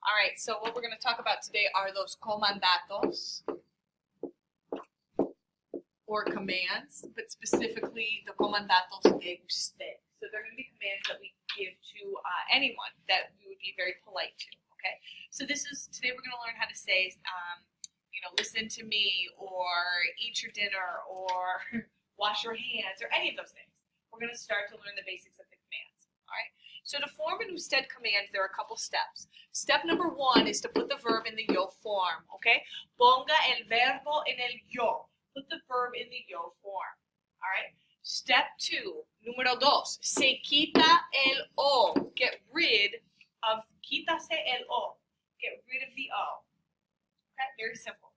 All right, so what we're going to talk about today are those comandatos, or commands, but specifically the comandatos de usted. So they're going to be commands that we give to anyone that we would be very polite to, okay? So today we're going to learn how to say, listen to me, or eat your dinner, or wash your hands, or any of those things. We're going to start to learn the basics of the commands, all right? So to form an usted command, there are a couple steps. Step number 1 is to put the verb in the yo form, okay? Ponga el verbo en el yo. Put the verb in the yo form, all right? Step 2, número 2, se quita el o. Get rid of, quítase el o. Get rid of the o. Okay, very simple.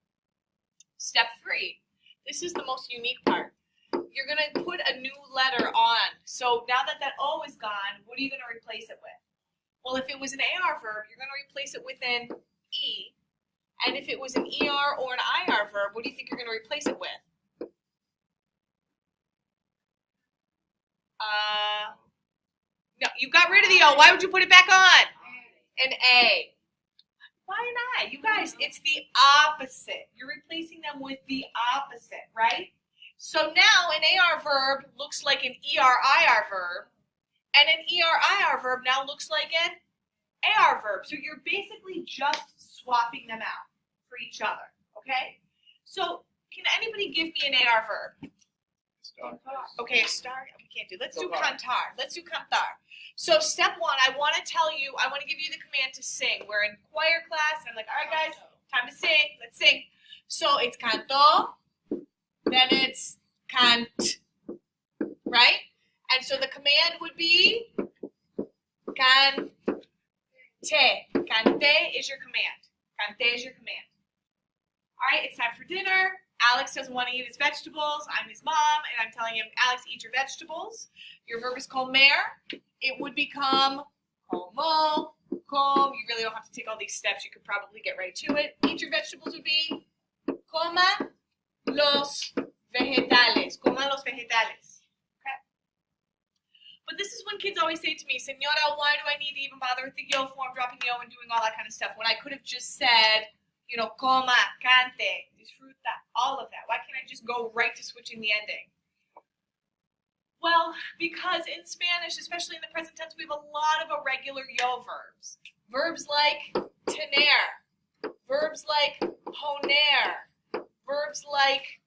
Step 3, this is the most unique part. You're going to put a new letter on. So now that that O is gone, what are you going to replace it with? Well, if it was an AR verb, you're going to replace it with an E. And if it was an ER or an IR verb, what do you think you're going to replace it with? No, you got rid of the O. Why would you put it back on? An A. Why not? You guys, it's the opposite. You're replacing them with the opposite, right? So now an AR verb looks like an ER-IR verb, and an ER-IR verb now looks like an AR verb. So you're basically just swapping them out for each other, okay? So can anybody give me an AR verb? Okay, a star, we can't do. Let's do cantar. Let's do cantar. So step 1, I want to give you the command to sing. We're in choir class, and I'm like, all right, guys, time to sing. Let's sing. So it's canto. Then it's cant, right? And so the command would be cante. Cante is your command. Cante is your command. All right, it's time for dinner. Alex doesn't want to eat his vegetables. I'm his mom, and I'm telling him, Alex, eat your vegetables. Your verb is comer. It would become como, com. You really don't have to take all these steps. You could probably get right to it. Eat your vegetables would be coma los vegetales. Coma los vegetales. Okay? But this is when kids always say to me, Senora, why do I need to even bother with the yo form, dropping yo and doing all that kind of stuff, when I could have just said, coma, cante, disfruta, all of that. Why can't I just go right to switching the ending? Well, because in Spanish, especially in the present tense, we have a lot of irregular yo verbs. Verbs like tener, verbs like poner, verbs like,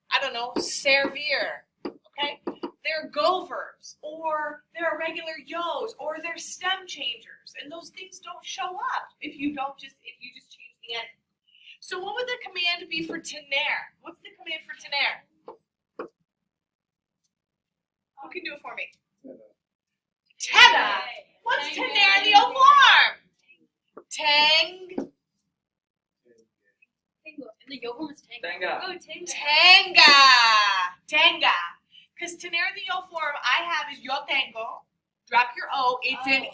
servir, okay? They're go verbs, or they're irregular yos, or they're stem changers, and those things don't show up if you just change the ending. So what would the command be for tener? What's the command for tener? Who can do it for me? Teda. What's tener in the O form? Tang. And the yo form is tanga. Tanga. Oh, tanga. Tanga. Tanga. Because tener in the yo form I have is yo tengo. Drop your O. It's an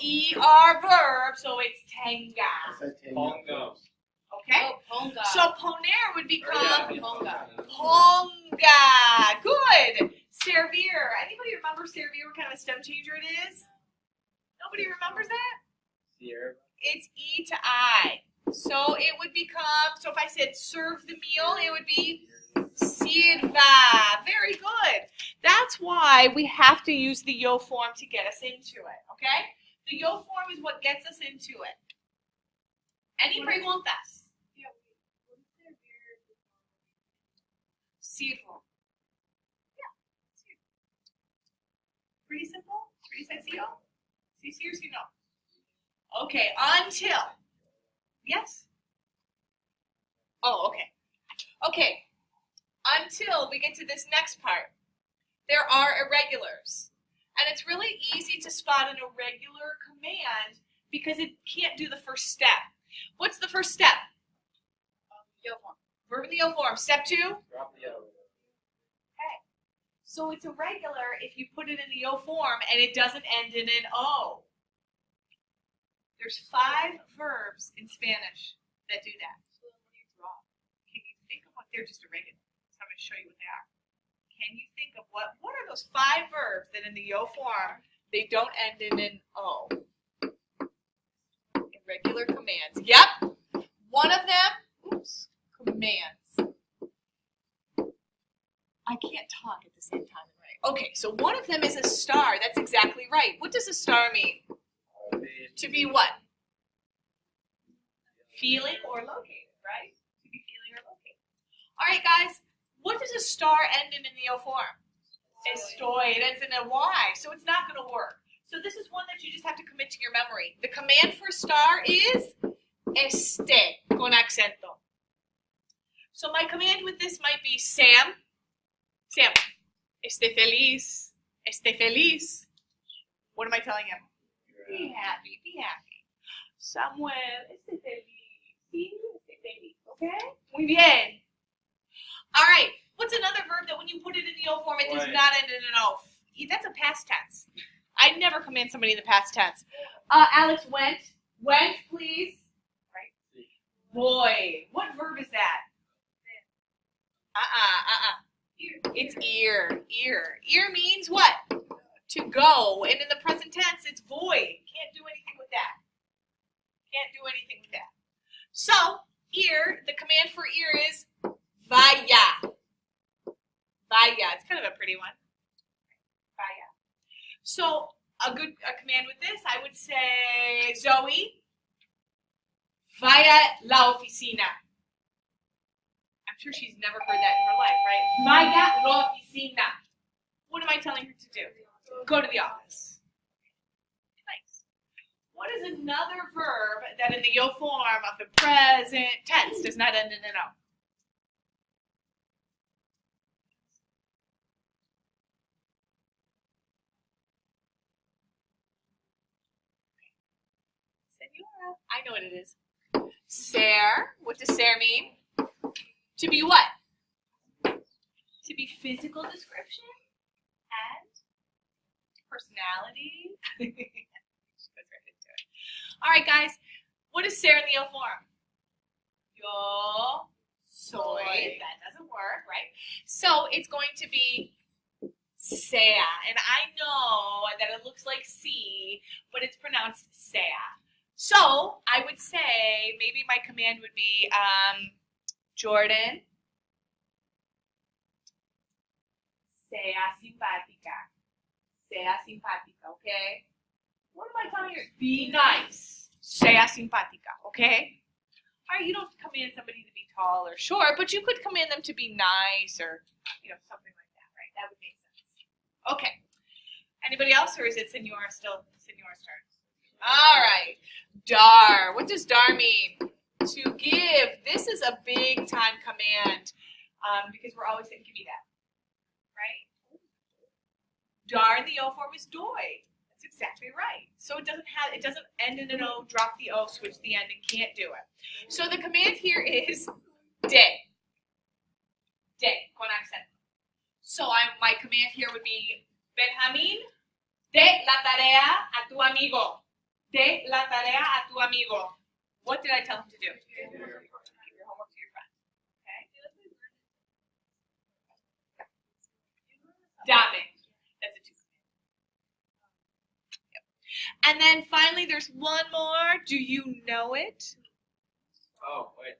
ER verb, so it's tanga. Pongo. Okay? Oh, ponga. So poner would become ponga. ponga. Good. Servir. Anybody remember servir, what kind of a stem changer it is? Nobody remembers that? Here. It's E to I. So it would become, so if I said serve the meal, it would be sirva. Very good. That's why we have to use the yo form to get us into it, okay? The yo form is what gets us into it. Any preguntas? Sirvo. Yeah. Sirvo. Pretty simple? Pretty sencillo? Sí, sí, or sí, no? Okay, until. Yes? Oh, okay. Okay. Until we get to this next part. There are irregulars. And it's really easy to spot an irregular command because it can't do the first step. What's the first step? Yo form. Verb in the yo form. Step 2? Drop the O. Okay. So it's irregular if you put it in the yo form and it doesn't end in an O. There's 5 verbs in Spanish that do that. So what do you draw? Can you think of what they're just irregular? So I'm going to show you what they are. Can you think of what are those 5 verbs that in the yo form they don't end in an O? Irregular commands. Yep. same time and right. Okay, so one of them is a star. That's exactly right. What does a star mean? To be what? Feeling or located, right? To be feeling or located. All right, guys. What does a star end in the O form? Estoy. It ends in a Y, so it's not going to work. So this is one that you just have to commit to your memory. The command for star is esté con acento. So my command with this might be Sam, esté feliz, esté feliz. What am I telling him? Be happy, be happy. Samuel, esté feliz, sí, esté feliz, okay? Muy bien. All right, what's another verb that when you put it in the O form, it does not end in an O? That's a past tense. I never command somebody in the past tense. Alex went, please. Right. Boy, what verb is that? It's ear. Ear means what? To go. And in the present tense, it's void. Can't do anything with that. So, ear, the command for ear is vaya. It's kind of a pretty one. Vaya. So, a command with this, I would say, Zoe, vaya la oficina. I'm sure she's never heard that in her life, right? Vaya la oficina. What am I telling her to do? Go to the office. Nice. What is another verb that in the yo form of the present tense does not end in an O? Senora. I know what it is. Ser. What does ser mean? To be what? To be physical description and personality. All right, guys. What is ser in the O form? Yo soy. That doesn't work, right? So it's going to be sea. And I know that it looks like C, but it's pronounced sea. So I would say maybe my command would be Jordan, sea simpática. Sea simpática, okay? What am I telling you? Be nice. Sea simpática, okay? All right, you don't command somebody to be tall or short, but you could command them to be nice or, something like that, right? That would make sense. Okay. Anybody else, or is it Senor's turn? All right. Dar. What does dar mean? To give. This is a big time command because we're always saying, give me that. Right? Dar in the O form is doy. That's exactly right. So it doesn't end in an O, drop the O, switch the end, and can't do it. So the command here is de. De, con accent. So my command here would be Benjamín, de la tarea a tu amigo. De la tarea a tu amigo. What did I tell him to do? Give your homework to your friend. Okay? Dame. That's a 2. Yep. And then finally, there's one more. Do you know it? Oh, wait.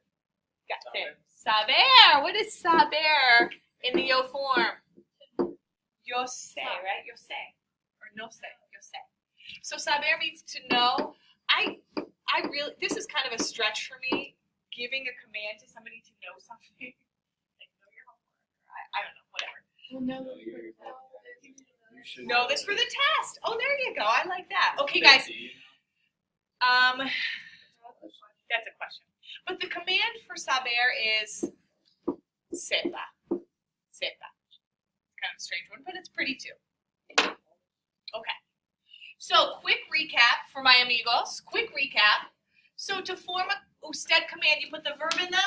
Got it. Saber. What is saber in the yo form? Yo sé, right? Yo sé. Or no sé. Yo sé. So saber means to know. I really, this is kind of a stretch for me, giving a command to somebody to know something. Like, know your homework. I don't know, whatever. Well, You should Know this for the test. Oh, there you go. I like that. Okay, guys. That's a question. But the command for saber is sepa. Sepa. Kind of a strange one, but it's pretty too. Okay. So, quick recap for my amigos. Quick recap. So, to form a usted command, you put the verb in the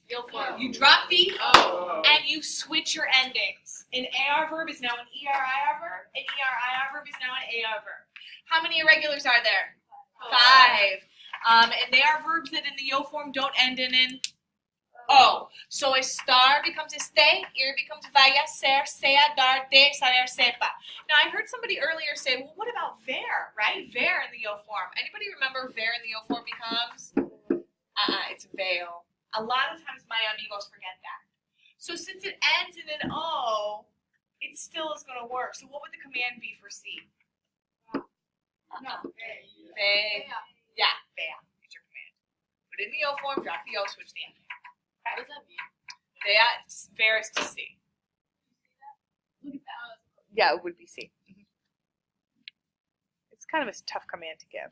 yo form. You drop the O, and you switch your endings. An AR verb is now an ER-IR verb. An ER-IR verb is now an AR verb. How many irregulars are there? 5. And they are verbs that in the yo form don't end in an O. So a star becomes esté, ear becomes vaya, ser, sea, dar, de, saber, sepa. Now I heard somebody earlier say, well, what about ver, right? Ver in the yo form. Anybody remember ver in the yo form becomes? It's veil. A lot of times my amigos forget that. So since it ends in an O, still is going to work. So what would the command be for C? No. Ve. Yeah, vea. It's your command. Put it in the O form, drop the O, switch the N. What does that mean? Vea, ver is to see. Look at that. Yeah, it would be C. It's kind of a tough command to give.